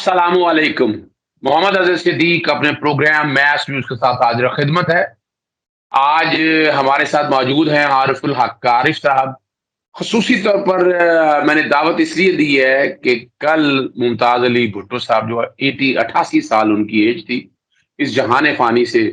السلام علیکم۔ محمد اظہر صدیق اپنے پروگرام میس نیوز کے ساتھ حاضر خدمت ہے۔ آج ہمارے ساتھ موجود ہیں عارف الحق عارف صاحب۔ خصوصی طور پر میں نے دعوت اس لیے دی ہے کہ کل ممتاز علی بھٹو صاحب جو 88 سال ان کی ایج تھی، اس جہان فانی سے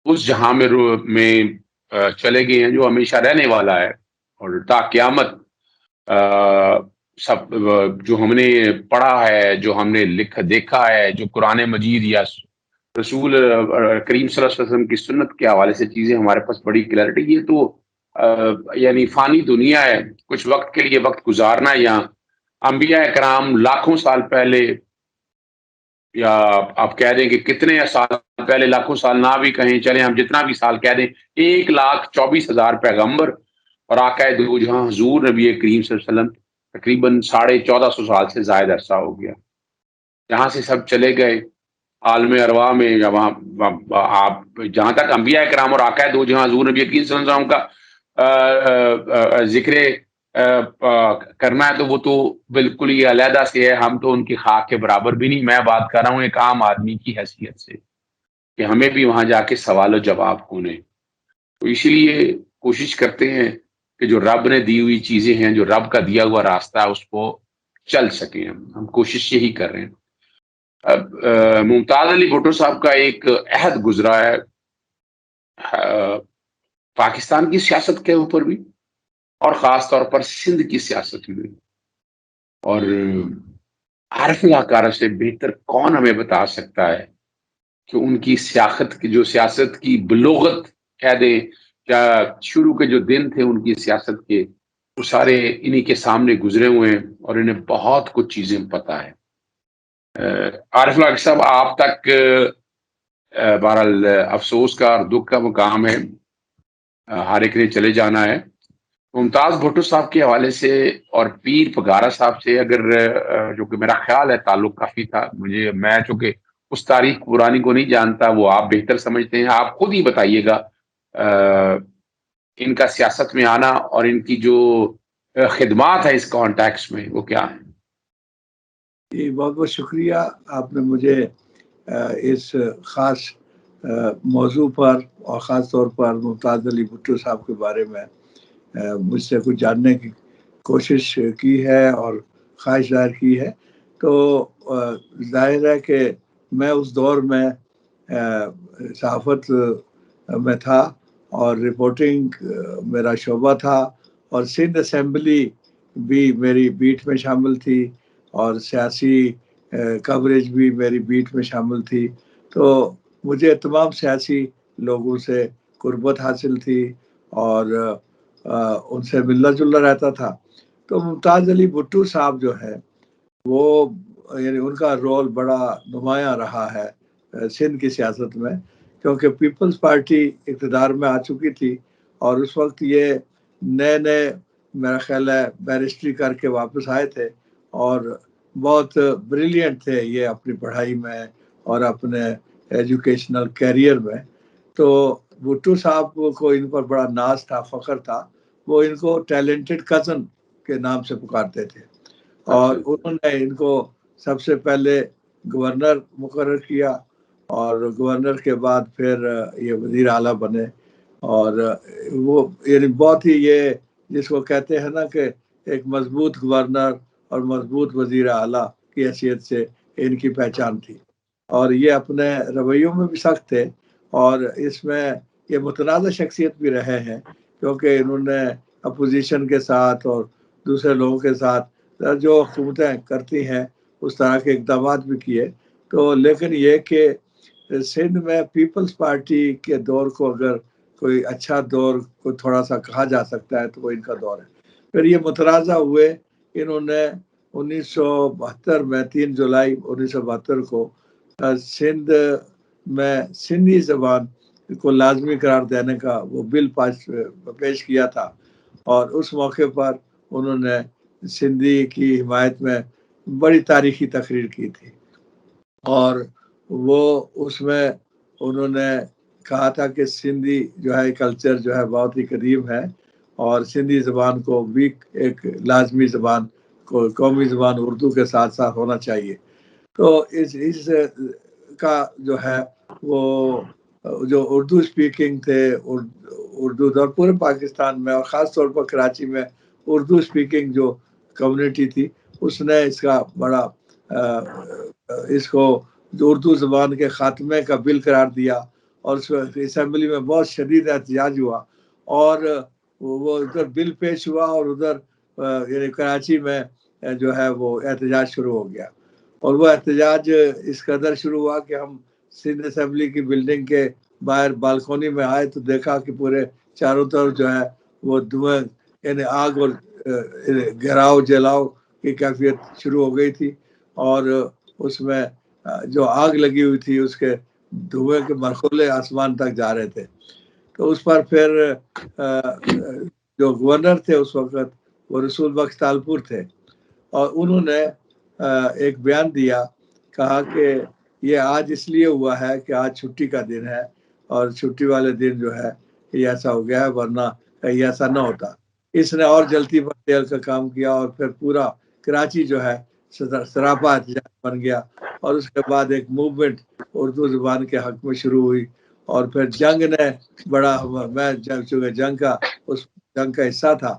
اس جہاں میں چلے گئے ہیں جو ہمیشہ رہنے والا ہے، اور تا قیامت سب جو ہم نے پڑھا ہے، جو ہم نے دیکھا ہے، جو قرآن مجید یا رسول کریم صلی اللہ علیہ وسلم کی سنت کے حوالے سے چیزیں ہمارے پاس بڑی کلیئرٹی، یہ تو یعنی فانی دنیا ہے، کچھ وقت کے لیے وقت گزارنا، یا انبیاء کرام لاکھوں سال پہلے، یا آپ کہہ دیں کہ کتنے سال پہلے، لاکھوں سال نہ بھی کہیں، چلیں ہم جتنا بھی سال کہہ دیں، 1,24,000 پیغمبر اور آقا دو جہاں حضور نبی کریم صلی اللہ علیہ وسلم تقریباً 1450 سال سے زائد عرصہ ہو گیا، جہاں سے سب چلے گئے عالم ارواح میں، یا وہاں آپ جہاں تک انبیاء کرام اور آقا دو جہاں حضور نبی کریم صلی اللہ علیہ وسلم کا ذکر کرنا ہے، تو وہ تو بالکل ہی علیحدہ سے ہے، ہم تو ان کی خاک کے برابر بھی نہیں۔ میں بات کر رہا ہوں ایک عام آدمی کی حیثیت سے، کہ ہمیں بھی وہاں جا کے سوال و جواب ہونے، تو اسی لیے کوشش کرتے ہیں کہ جو رب نے دی ہوئی چیزیں ہیں، جو رب کا دیا ہوا راستہ ہے، اس کو چل سکیں۔ ہم کوشش یہی کر رہے ہیں۔ اب ممتاز علی بھٹو صاحب کا ایک عہد گزرا ہے پاکستان کی سیاست کے اوپر بھی، اور خاص طور پر سندھ کی سیاست میں، اور عارف الحق سے بہتر کون ہمیں بتا سکتا ہے کہ ان کی سیاست کی بلوغت کہہ دیں، کیا شروع کے جو دن تھے ان کی سیاست کے، وہ سارے انہی کے سامنے گزرے ہوئے ہیں، اور انہیں بہت کچھ چیزیں پتہ ہے۔ عارف الحق صاحب، آپ تک بہرحال افسوس کا اور دکھ کا مقام ہے، ہر ایک نے چلے جانا ہے۔ ممتاز بھٹو صاحب کے حوالے سے اور پیر پگارا صاحب سے اگر جو کہ میرا خیال ہے تعلق کافی تھا، میں چونکہ اس تاریخ پرانی کو نہیں جانتا، وہ آپ بہتر سمجھتے ہیں، آپ خود ہی بتائیے گا ان کا سیاست میں آنا اور ان کی جو خدمات ہے اس کانٹیکس میں، وہ کیا ہیں؟ جی، بہت بہت شکریہ، آپ نے مجھے اس خاص موضوع پر اور خاص طور پر ممتاز علی بھٹو صاحب کے بارے میں مجھ سے کچھ جاننے کی کوشش کی ہے اور خواہش ظاہر کی ہے۔ تو ظاہر ہے کہ میں اس دور میں صحافت میں تھا، اور رپورٹنگ میرا شعبہ تھا، اور سندھ اسمبلی بھی میری بیٹ میں شامل تھی، اور سیاسی کوریج بھی میری بیٹ میں شامل تھی۔ تو مجھے تمام سیاسی لوگوں سے قربت حاصل تھی، اور ان سے ملنا جلنا رہتا تھا۔ تو ممتاز علی بھٹو صاحب جو ہے، وہ یعنی ان کا رول بڑا نمایاں رہا ہے سندھ کی سیاست میں، کیونکہ پیپلز پارٹی اقتدار میں آ چکی تھی، اور اس وقت یہ نئے میرا خیال ہے بیرسٹری کر کے واپس آئے تھے، اور بہت بریلینٹ تھے یہ اپنی پڑھائی میں اور اپنے ایجوکیشنل کیریئر میں۔ تو بھٹو صاحب کو ان پر بڑا ناز تھا، فخر تھا، وہ ان کو ٹیلنٹڈ کزن کے نام سے پکارتے تھے، اور انہوں نے ان کو سب سے پہلے گورنر مقرر کیا، اور گورنر کے بعد پھر یہ وزیر اعلیٰ بنے، اور وہ یعنی بہت ہی یہ جس کو کہتے ہیں نا کہ ایک مضبوط گورنر اور مضبوط وزیر اعلیٰ کی حیثیت سے ان کی پہچان تھی، اور یہ اپنے رویوں میں بھی سخت تھے، اور اس میں یہ متنازع شخصیت بھی رہے ہیں، کیونکہ انہوں نے اپوزیشن کے ساتھ اور دوسرے لوگوں کے ساتھ جو حکومتیں کرتی ہیں اس طرح کے اقدامات بھی کیے۔ تو لیکن یہ کہ سندھ میں پیپلز پارٹی کے دور کو اگر کوئی اچھا دور کو تھوڑا سا کہا جا سکتا ہے تو وہ ان کا دور ہے۔ پھر یہ متنازع ہوئے، انہوں نے 1972 میں 3 جولائی 1972 کو سندھ میں سندھی زبان کو لازمی قرار دینے کا وہ بل پیش کیا تھا، اور اس موقع پر انہوں نے سندھی کی حمایت میں بڑی تاریخی تقریر کی تھی، اور وہ اس میں انہوں نے کہا تھا کہ سندھی جو ہے کلچر جو ہے بہت ہی قدیم ہے، اور سندھی زبان کو بھی ایک لازمی زبان قومی زبان اردو کے ساتھ ساتھ ہونا چاہیے. تو اس کا جو ہے وہ جو اردو اسپیکنگ تھے اردو اور پورے پاکستان میں اور خاص طور پر کراچی میں اردو اسپیکنگ جو کمیونٹی تھی اس نے اس کا بڑا اس کو اردو زبان کے خاتمے کا بل قرار دیا اور اس اسمبلی میں بہت شدید احتجاج ہوا اور وہ ادھر بل پیش ہوا اور ادھر یعنی کراچی میں جو ہے وہ احتجاج شروع ہو گیا. اور وہ احتجاج اس قدر شروع ہوا کہ ہم سندھ اسمبلی کی بلڈنگ کے باہر بالکونی میں آئے تو دیکھا کہ پورے چاروں طرف جو ہے وہ دھوئیں یعنی آگ اور گھیراؤ جلاؤ کی کیفیت شروع ہو گئی تھی اور اس میں جو آگ لگی ہوئی تھی اس کے دھوئیں کے مرخولے آسمان تک جا رہے تھے. تو اس پر پھر جو گورنر تھے اس وقت وہ رسول بخش تالپور تھے اور انہوں نے ایک بیان دیا, کہا کہ یہ آج اس لیے ہوا ہے کہ آج چھٹی کا دن ہے اور چھٹی والے دن جو ہے یہ ایسا ہو گیا ہے ورنہ یہ ایسا نہ ہوتا. اس نے اور جلدی پر تیل کا کام کیا اور پھر پورا کراچی جو ہے سراپا احتجاج بن گیا اور اس کے بعد ایک موومنٹ اردو زبان کے حق میں شروع ہوئی اور پھر جنگ نے بڑا میں چونکہ جنگ کا حصہ تھا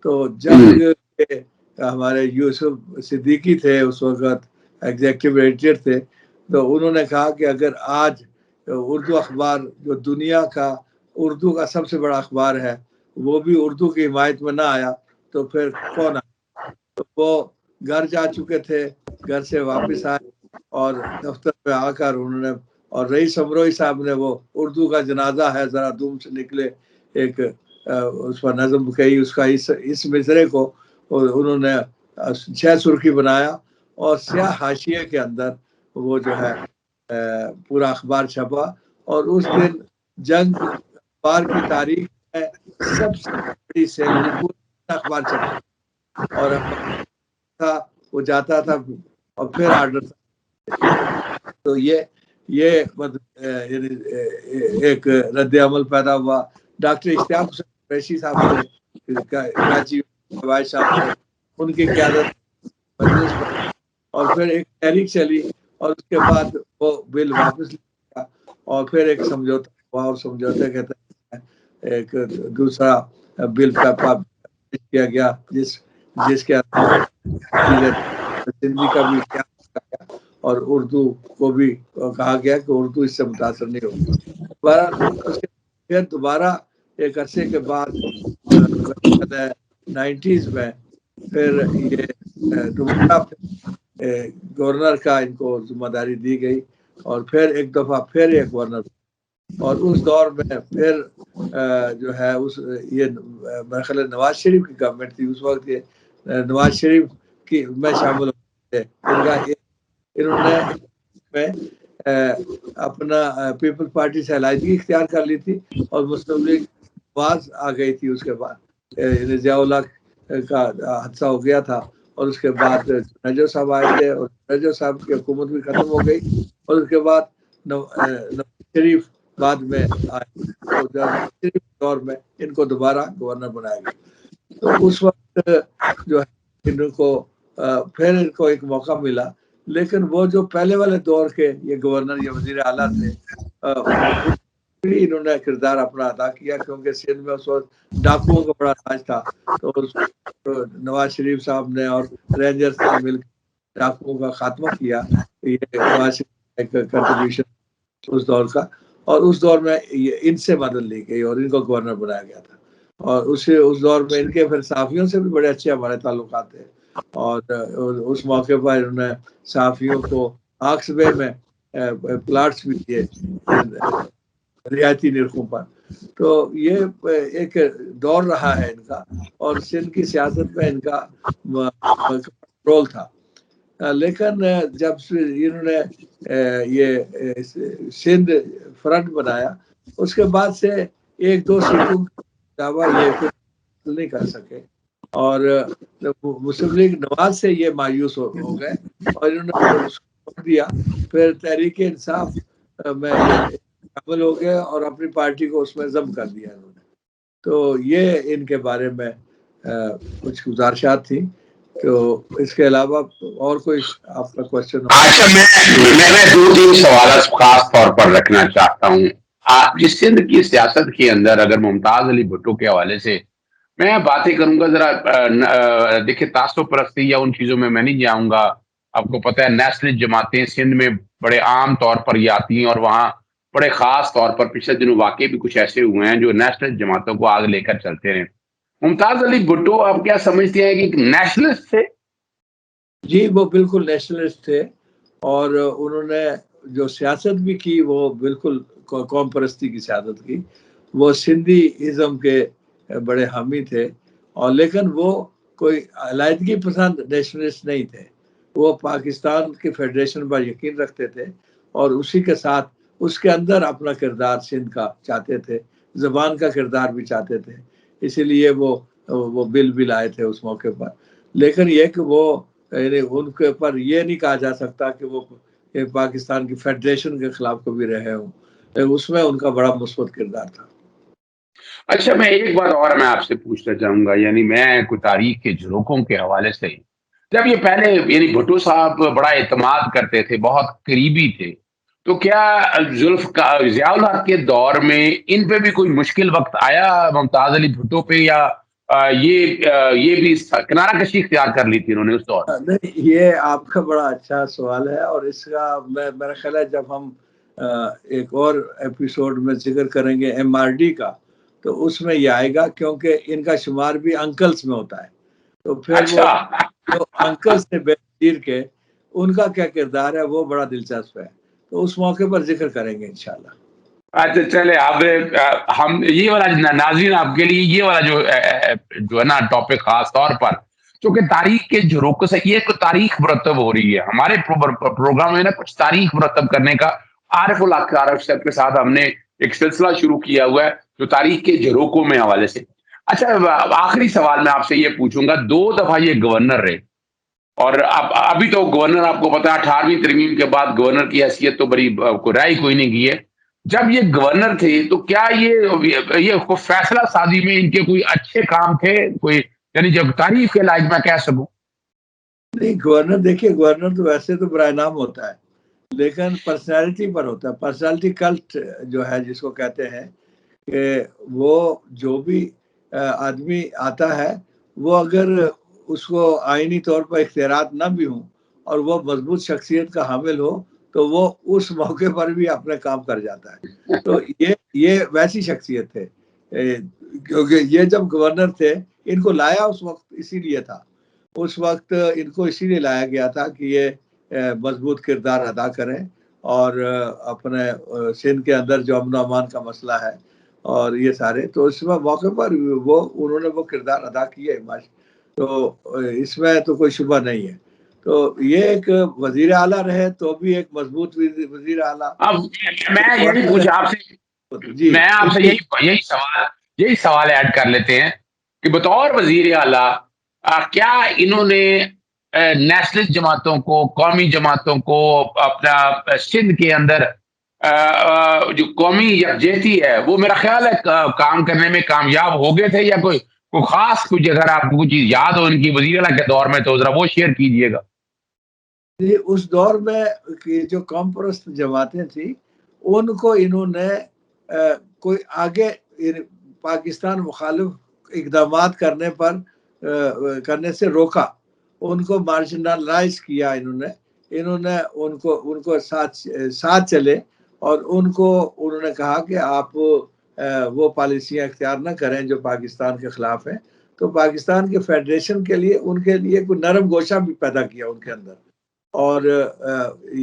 تو جنگ کے ہمارے یوسف صدیقی تھے اس وقت ایگزیکٹو ایڈیٹر تھے, تو انہوں نے کہا کہ اگر آج اردو اخبار جو دنیا کا اردو کا سب سے بڑا اخبار ہے وہ بھی اردو کی حمایت میں نہ آیا تو پھر کون آیا. تو وہ گھر جا چکے تھے, گھر سے واپس آئے اور دفتر پہ آ کر انہوں نے اور رئیس امروئی صاحب نے وہ اردو کا جنازہ ہے ذرا دھوم سے نکلے ایک اس پر نظم کہی, اس کا اس مصرے کو انہوں نے 6 سرخی بنایا اور سیاہ حاشیے کے اندر وہ جو ہے پورا اخبار چھپا اور اس دن جنگ اخبار کی تاریخ میں سب سے بڑی سیلری پورا اخبار چھپا اور تھا وہ جاتا تھا اور پھر آرڈر تھا. تو یہ ایک رد عمل پیدا ہوا. ڈاکٹر اشتیاق حسین قریشی صاحب تھے کراچی صاحب تھے, ان کی قیادت مجلس اور پھر ایک تحریک چلی اور اس کے بعد وہ بل واپس لیا اور پھر ایک سمجھوتا ہوا اور سمجھوتے کے تحت ایک دوسرا بل کیا گیا جس کے ہندی کا بھی اور اردو کو بھی کہا گیا کہ اردو اس سے متاثر نہیں ہوگی. اس کے پھر دوبارہ ایک عرصے کے بعد 90s میں پھر یہ دوبارہ گورنر کا ان کو ذمہ داری دی گئی اور پھر ایک دفعہ پھر ایک گورنر اور اس دور میں پھر جو ہے یہ میرے خیال نواز شریف کی گورنمنٹ تھی اس وقت. یہ نواز شریف کی میں شامل ہوتے انہوں نے اپنا پیپل پارٹی سے علیحدگی اختیار کر لی تھی اور مسلم لیگ آواز آ گئی تھی. اس کے بعد ضیاء اللہ کا حادثہ ہو گیا تھا اور اس کے بعد نجو صاحب آئے تھے اور نجو صاحب کی حکومت بھی ختم ہو گئی اور اس کے بعد نواز شریف بعد میں آئے شریف دور میں ان کو دوبارہ گورنر بنایا گیا. تو اس وقت جو ہے ان کو پھر ان کو ایک موقع ملا, لیکن وہ جو پہلے والے دور کے یہ گورنر یا وزیر اعلیٰ تھے انہوں نے کردار اپنا ادا کیا کیونکہ سندھ میں اس وقت ڈاکوؤں کا بڑا راج تھا. تو نواز شریف صاحب نے اور رینجرز نے مل کر ڈاکوؤں کا خاتمہ کیا. یہ نواز شریف کا کنٹریبیوشن اس دور کا اور اس دور میں ان سے مدد لی گئی اور ان کو گورنر بنایا گیا تھا. اور اس دور میں ان کے پھر صحافیوں سے بھی بڑے اچھے ہمارے تعلقات تھے اور اس موقع پر انہوں نے صحافیوں کو آکس بے میں پلاٹس بھی دیے رعایتی نرخوں پر. تو یہ ایک دور رہا ہے ان کا اور سندھ کی سیاست میں ان کا رول تھا. لیکن جب انہوں نے یہ سندھ فرنٹ بنایا اس کے بعد سے 1-2 سیٹوں کے علاوہ یہ پھر نہیں کر سکے اور مسلم لیگ نواز سے یہ مایوس ہو گئے اور انہوں نے چھوڑ دیا. پھر تحریک انصاف میں یہ شامل ہو گئے اور اپنی پارٹی کو اس میں ضم کر دیا انہوں نے. تو یہ ان کے بارے میں کچھ گزارشات تھیں. تو اس کے علاوہ اور کوئی آپ کا کوشچن ہو؟ اچھا، میں دو تین سوالات خاص طور پر رکھنا چاہتا ہوں. آپ جس سندھ کی سیاست کے اندر اگر ممتاز علی بھٹو کے حوالے سے میں باتیں کروں گا ذرا، دیکھیں تعصب پرستی یا ان چیزوں میں نہیں جاؤں گا. آپ کو پتہ ہے نیشنلسٹ جماعتیں سندھ میں بڑے عام طور پر یہ آتی ہیں، اور وہاں بڑے خاص طور پر پچھلے دنوں واقعے بھی کچھ ایسے ہوئے ہیں جو نیشنلسٹ جماعتوں کو آگ لے کر چلتے رہے. ممتاز علی بھٹو آپ کیا سمجھتے ہیں کہ ایک نیشنلسٹ تھے؟ جی وہ بالکل نیشنلسٹ تھے، اور انہوں نے جو سیاست بھی کی وہ بالکل قوم پرستی کی سیاست کی. وہ سندھی ازم کے بڑے حامی تھے، اور لیکن وہ کوئی علیحدگی پسند نیشنلسٹ نہیں تھے. وہ پاکستان کی فیڈریشن پر یقین رکھتے تھے، اور اسی کے ساتھ اس کے اندر اپنا کردار سندھ کا چاہتے تھے، زبان کا کردار بھی چاہتے تھے. اسی لیے وہ بل بھی لائے تھے اس موقع پر. لیکن یہ کہ وہ یعنی ان کے اوپر یہ نہیں کہا جا سکتا کہ وہ پاکستان کی فیڈریشن کے خلاف کبھی رہے ہوں. اس میں ان کا بڑا مثبت کردار تھا. اچھا، میں ایک بات اور میں آپ سے پوچھنا چاہوں گا، یعنی میں کوئی تاریخ کے جھروکوں کے حوالے سے، جب یہ پہلے یعنی بھٹو صاحب بڑا اعتماد کرتے تھے، بہت قریبی تھے، تو کیا ضیاء الحق کے دور میں ان پہ بھی کوئی مشکل وقت آیا ممتاز علی بھٹو پہ، یا یہ بھی کنارہ کشی اختیار کر لی تھی انہوں نے اس دور میں؟ نہیں، یہ آپ کا بڑا اچھا سوال ہے، اور اس کا میرا خیال ہے جب ہم ایک اور ایپیسوڈ میں ذکر کریں گے MRD کا، تو اس میں یہ آئے گا، کیونکہ ان کا شمار بھی انکلز میں ہوتا ہے. تو پھر وہ اچھا جو انکل سے بے نظیر کے ان کا کیا کردار ہے وہ بڑا دلچسپ ہے. تو اس موقع پر ذکر کریں گے انشاءاللہ. اچھا چلے اب ہم یہ والا ناظرین آپ کے لیے یہ والا جو ہے نا ٹاپک خاص طور پر، چونکہ تاریخ کے جھروکوں سے یہ تو تاریخ مرتب ہو رہی ہے ہمارے پروگرام میں نا، کچھ تاریخ مرتب کرنے کا عارف الحق عارف صاحب کے ساتھ ہم نے ایک سلسلہ شروع کیا ہوا ہے جو تاریخ کے جھروکوں میں حوالے سے. اچھا، آخری سوال میں آپ سے یہ پوچھوں گا، 2 دفعہ یہ گورنر رہے، اور اب ابھی تو گورنر آپ کو پتا ہے 18ویں ترمیم کے بعد گورنر کی حیثیت تو بڑی کوئی نہیں کی ہے. جب یہ گورنر تھے تو کیا یہ فیصلہ سازی میں ان کے کوئی اچھے کام تھے، کوئی یعنی جب تعریف کے لائق میں کہہ سکوں؟ نہیں، گورنر دیکھیے، گورنر تو ویسے تو برائے نام ہوتا ہے، لیکن پرسنالٹی پر ہوتا ہے. پرسنالٹی کلٹ جو ہے جس کو کہتے ہیں، کہ وہ جو بھی آدمی آتا ہے، وہ اگر اس کو آئینی طور پر اختیارات نہ بھی ہوں اور وہ مضبوط شخصیت کا حامل ہو، تو وہ اس موقع پر بھی اپنے کام کر جاتا ہے. تو یہ ویسی شخصیت ہے، کیونکہ یہ جب گورنر تھے ان کو لایا اس وقت اسی لیے تھا. اس وقت ان کو اسی لیے لایا گیا تھا کہ یہ مضبوط کردار ادا کریں، اور اپنے سندھ کے اندر جو امن و امان کا مسئلہ ہے اور یہ سارے، تو اس میں موقع پر انہوں نے وہ کردار ادا کیا ہے. تو اس میں تو کوئی شبہ نہیں ہے. تو یہ ایک وزیر اعلیٰ رہے تو بھی ایک مضبوط وزیر اعلیٰ. اب میں یہی پوچھا آپ سے، جی میں آپ سے یہی سوال ایڈ کر لیتے ہیں کہ بطور وزیر اعلیٰ کیا انہوں نے نیشنلسٹ جماعتوں کو، قومی جماعتوں کو اپنا سندھ کے اندر جو قومی یکجہتی ہے وہ میرا خیال ہے کام کرنے میں کامیاب ہو گئے تھے، یا کوئی خاص کچھ اگر آپ کو کوئی چیز یاد ہو ان کی وزیر اعلیٰ کے دور میں تو ذرا وہ شیئر کیجیے گا. اس دور میں جو قوم پرست جماعتیں تھیں ان کو انہوں نے کوئی آگے پاکستان مخالف اقدامات کرنے سے روکا. ان کو مارجنلائز کیا. انہوں نے ان کو ساتھ چلے، اور انہوں نے کہا کہ آپ وہ پالیسیاں اختیار نہ کریں جو پاکستان کے خلاف ہیں. تو پاکستان کے فیڈریشن کے لیے ان کے لیے کوئی نرم گوشہ بھی پیدا کیا ان کے اندر. اور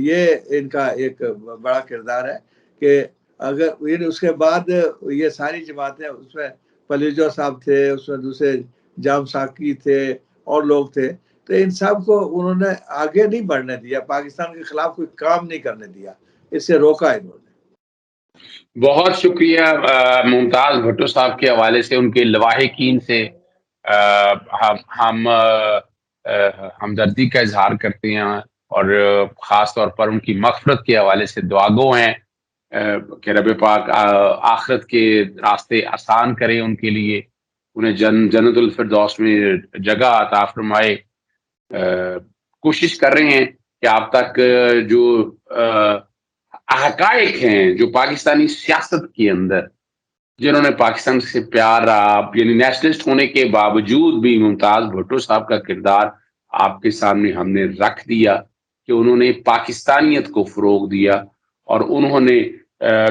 یہ ان کا ایک بڑا کردار ہے کہ اگر اس کے بعد یہ ساری جماعتیں، اس میں پلیجو صاحب تھے، اس میں دوسرے جام ساکی تھے اور لوگ تھے، تو ان سب کو انہوں نے آگے نہیں بڑھنے دیا، پاکستان کے خلاف کوئی کام نہیں کرنے دیا، اس سے روکا انہوں نے. بہت شکریہ ممتاز بھٹو صاحب کے حوالے سے ان کے لواحقین سے ہم ہمدردی کا اظہار کرتے ہیں، اور خاص طور پر ان کی مغفرت کے حوالے سے دعاگو ہیں کہ رب پاک آخرت کے راستے آسان کرے ان کے لیے، انہیں جنت الفردوس میں جگہ عطا فرمائے. کوشش کر رہے ہیں کہ آپ تک جو حقائق ہیں جو پاکستانی سیاست کے اندر، جنہوں نے پاکستان سے پیار رہا، یعنی نیشنلسٹ ہونے کے باوجود بھی ممتاز بھٹو صاحب کا کردار آپ کے سامنے ہم نے رکھ دیا کہ انہوں نے پاکستانیت کو فروغ دیا، اور انہوں نے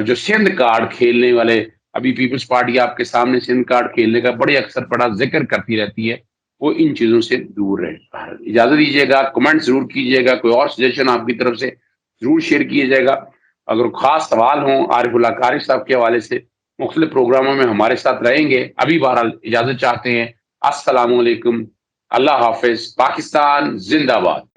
جو سندھ کارڈ کھیلنے والے، ابھی پیپلز پارٹی آپ کے سامنے سندھ کارڈ کھیلنے کا بڑے اکثر بڑا ذکر کرتی رہتی ہے، وہ ان چیزوں سے دور رہے۔ اجازت دیجیے گا، کمنٹ ضرور کیجیے گا، کوئی اور سجیشن آپ کی طرف سے ضرور شیئر کیے جائے گا۔ اگر خاص سوال ہوں عارف اللہ قاری صاحب کے حوالے سے، مختلف پروگراموں میں ہمارے ساتھ رہیں گے۔ ابھی بہرحال اجازت چاہتے ہیں۔ السلام علیکم، اللہ حافظ، پاکستان زندہ باد۔